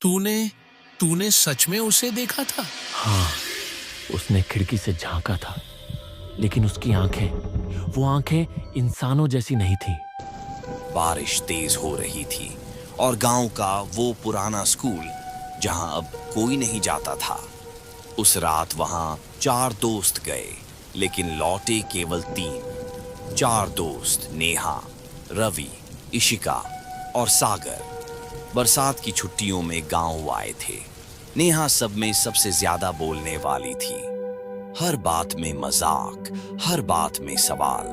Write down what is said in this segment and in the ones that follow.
तूने तूने सच में उसे देखा था? हाँ, उसने खिड़की से झांका था, लेकिन उसकी वो आंखें इंसानों जैसी नहीं थी। बारिश तेज हो रही थी और गांव का वो पुराना स्कूल जहां अब कोई नहीं जाता था, उस रात वहां 4 दोस्त गए, लेकिन लौटे केवल 3। 4 दोस्त नेहा, रवि, इशिका और सागर बरसात की छुट्टियों में गांव आए थे। नेहा सब में सबसे ज्यादा बोलने वाली थी, हर बात में मजाक, हर बात में सवाल।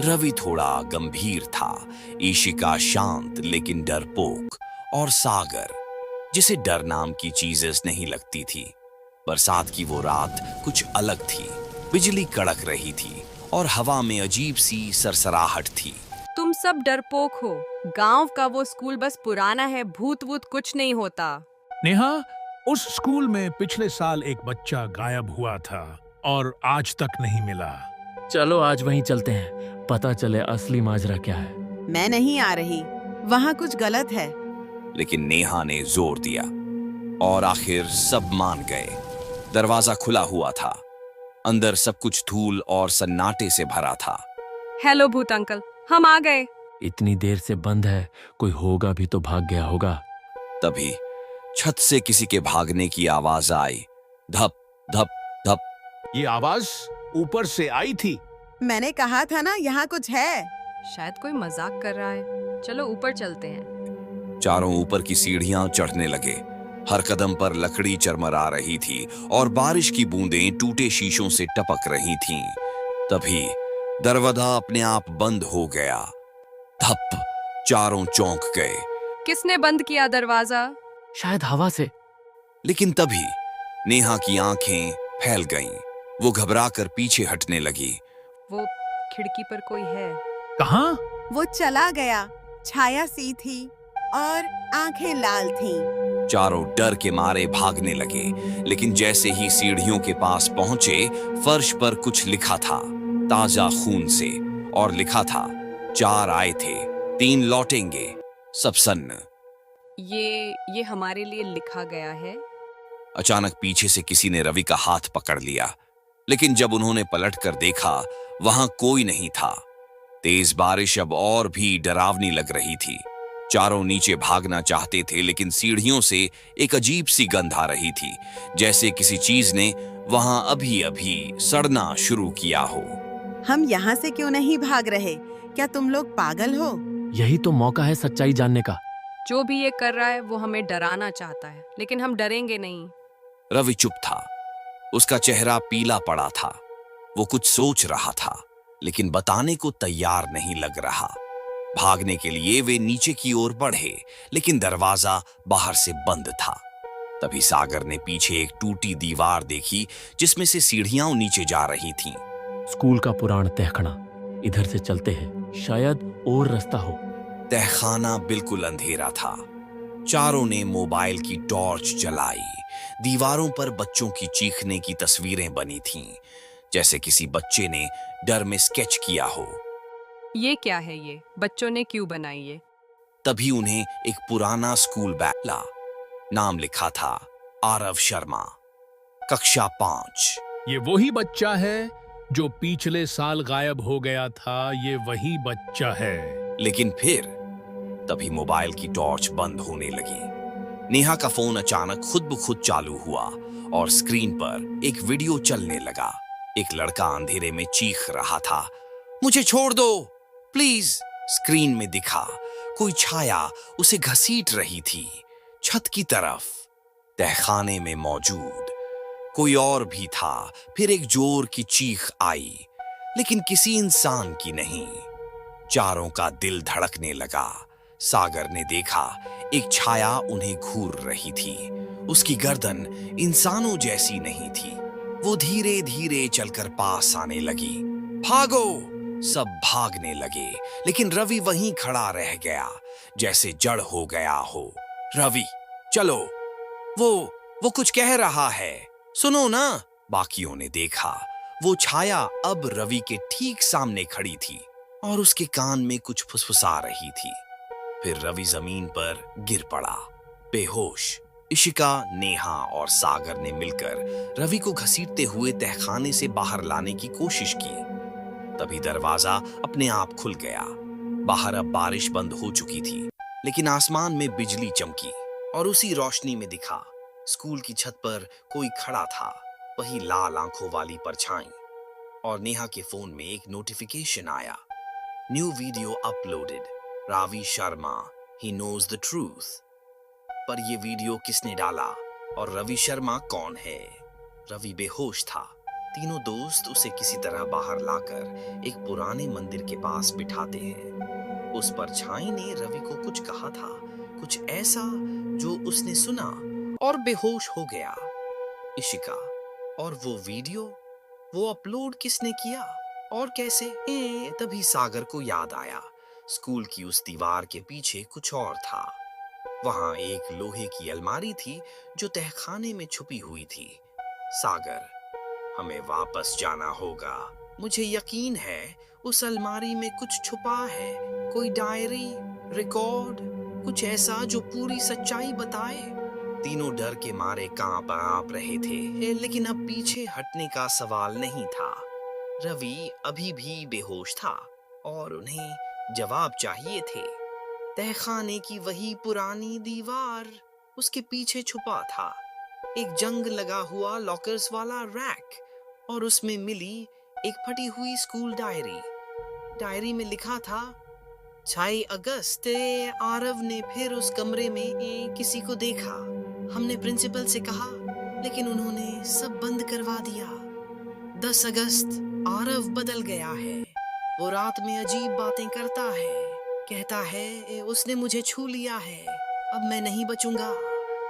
रवि थोड़ा गंभीर था, इशिका शांत लेकिन डरपोक, और सागर जिसे डर नाम की चीजें नहीं लगती थी। बरसात की वो रात कुछ अलग थी, बिजली कड़क रही थी और हवा में अजीब सी सरसराहट थी। तुम सब डरपोक हो। गांव का वो स्कूल बस पुराना है, भूत वूत कुछ नहीं होता। नेहा, उस स्कूल में पिछले साल एक बच्चा गायब हुआ था और आज तक नहीं मिला। चलो आज वहीं चलते हैं, पता चले असली माजरा क्या है। मैं नहीं आ रही, वहाँ कुछ गलत है। लेकिन नेहा ने जोर दिया और आखिर सब मान गए। दरवाजा खुला हुआ था, अंदर सब कुछ धूल और सन्नाटे से भरा था। हेलो भूत अंकल, हम आ गए। इतनी देर से बंद है, कोई होगा भी तो भाग गया होगा। तभी छत से किसी के भागने की आवाज आई, धप धप धप। ये आवाज ऊपर से आई थी। मैंने कहा था ना यहाँ कुछ है। शायद कोई मजाक कर रहा है। चलो ऊपर चलते हैं। चारों ऊपर की सीढ़ियां चढ़ने लगे। हर कदम पर लकड़ी चरमरा रही थी और बारिश की बूंदें टूटे शीशों से टपक रही थीं। तभी दरवाजा अपने आप बंद हो गया। धप, चारों चौंक गए। किसने बंद किया दरवाजा? शायद हवा से। लेकिन तभी नेहा की आंखें फैल गईं। वो घबराकर पीछे हटने लगी। वो खिड़की पर कोई है। कहाँ? वो चला गया, छाया सी थी और आंखें लाल थीं। चारों डर के मारे भागने लगे, लेकिन जैसे ही सीढ़ियों के पास पहुंचे, फर्श पर कुछ लिखा था, ताजा खून से, और लिखा था 4 आए थे, 3 लौटेंगे, सब सन्न। ये हमारे लिए लिखा गया है। अचानक पीछे से किसी ने रवि का हाथ पकड़ लिया, लेकिन जब उन्होंने पलटकर देखा, वहां कोई नहीं था। तेज बारिश अब और भी डरावनी लग रही थी। चारों नीचे भागना चाहते थे, लेकिन सीढ़ियों से एक अजीब सी गंध आ रही थी, जैसे किसी चीज ने वहां अभी अभी सड़ना शुरू किया हो। हम यहाँ से क्यों नहीं भाग रहे? क्या तुम लोग पागल हो? यही तो मौका है सच्चाई जानने का। जो भी ये कर रहा है वो हमें डराना चाहता है, लेकिन हम डरेंगे नहीं। रवि चुप था, उसका चेहरा पीला पड़ा था। वो कुछ सोच रहा था, लेकिन बताने को तैयार नहीं लग रहा। भागने के लिए वे नीचे की ओर बढ़े, लेकिन दरवाजा बाहर से बंद था। तभी सागर ने पीछे एक टूटी दीवार देखी, जिसमें से सीढ़ियां नीचे जा रही थीं। स्कूल का पुराना तहखाना, इधर से चलते हैं, शायद और रास्ता हो। तहखाना बिल्कुल अंधेरा था। चारों ने मोबाइल की टॉर्च जलाई। दीवारों पर बच्चों की चीखने की तस्वीरें बनी थीं, जैसे किसी बच्चे ने डर में स्केच किया हो। ये क्या है? ये बच्चों ने क्यों बनाई ये? तभी उन्हें एक पुराना स्कूल बैग मिला। नाम लिखा था आरव शर्मा, कक्षा 5। ये वही बच्चा है जो पिछले साल गायब हो गया था। ये वही बच्चा है। लेकिन फिर तभी मोबाइल की टॉर्च बंद होने लगी। नेहा का फोन अचानक खुद ब खुद चालू हुआ और स्क्रीन पर एक वीडियो चलने लगा। एक लड़का अंधेरे में चीख रहा था, मुझे छोड़ दो प्लीज। स्क्रीन में दिखा कोई छाया उसे घसीट रही थी छत की तरफ। तहखाने में मौजूद कोई और भी था। फिर एक जोर की चीख आई, लेकिन किसी इंसान की नहीं। चारों का दिल धड़कने लगा। सागर ने देखा एक छाया उन्हें घूर रही थी। उसकी गर्दन इंसानों जैसी नहीं थी। वो धीरे धीरे चलकर पास आने लगी। भागो! सब भागने लगे, लेकिन रवि वहीं खड़ा रह गया, जैसे जड़ हो गया हो। रवि, चलो, वो कुछ कह रहा है, सुनो ना। बाकियों ने देखा वो छाया अब रवि के ठीक सामने खड़ी थी और उसके कान में कुछ फुसफुसा रही थी। फिर रवि जमीन पर गिर पड़ा, बेहोश, इशिका, नेहा और सागर ने मिलकर रवि को घसीटते हुए तहखाने से बाहर लाने की कोशिश की। तभी दरवाजा अपने आप खुल गया। बाहर अब बारिश बंद हो चुकी थी, लेकिन आसमान में बिजली चमकी और उसी रोशनी में दिखा स्कूल की छत पर कोई खड़ा था, वही लाल आंखों वाली परछाई। और नेहा के फोन में एक नोटिफिकेशन आया, new video uploaded, Ravi Sharma, he knows the truth. पर ये वीडियो किसने डाला और रवि शर्मा कौन है? रवि बेहोश था। तीनों दोस्त उसे किसी तरह बाहर लाकर एक पुराने मंदिर के पास बिठाते हैं। उस परछाई ने रवि को कुछ कहा था, कुछ ऐसा जो उसने सुना और बेहोश हो गया। इशिका, और वो वीडियो, वो अपलोड किसने किया और कैसे? तभी सागर को याद आया, स्कूल की उस दीवार के पीछे कुछ और था। वहां एक लोहे की अलमारी थी जो तहखाने में छुपी हुई थी। सागर, हमें वापस जाना होगा। मुझे यकीन है उस अलमारी में कुछ छुपा है, कोई डायरी, रिकॉर्ड, कुछ ऐसा जो पूरी सच्चाई बताए। तीनों डर के मारे कांप रहे थे, लेकिन अब पीछे हटने का सवाल नहीं था। रवि अभी भी बेहोश था और उन्हें जवाब चाहिए थे। तहखाने की वही पुरानी दीवार, उसके पीछे छुपा था एक जंग लगा हुआ लॉकर्स वाला रैक, और उसमें मिली एक फटी हुई स्कूल डायरी। डायरी में लिखा था, 6 अगस्त आरव ने फिर उस कमरे में किसी को देखा। हमने प्रिंसिपल से कहा, लेकिन उन्होंने सब बंद करवा दिया। 10 अगस्त आरव बदल गया है। वो रात में अजीब बातें करता है, कहता है उसने मुझे छू लिया है, अब मैं नहीं बचूंगा।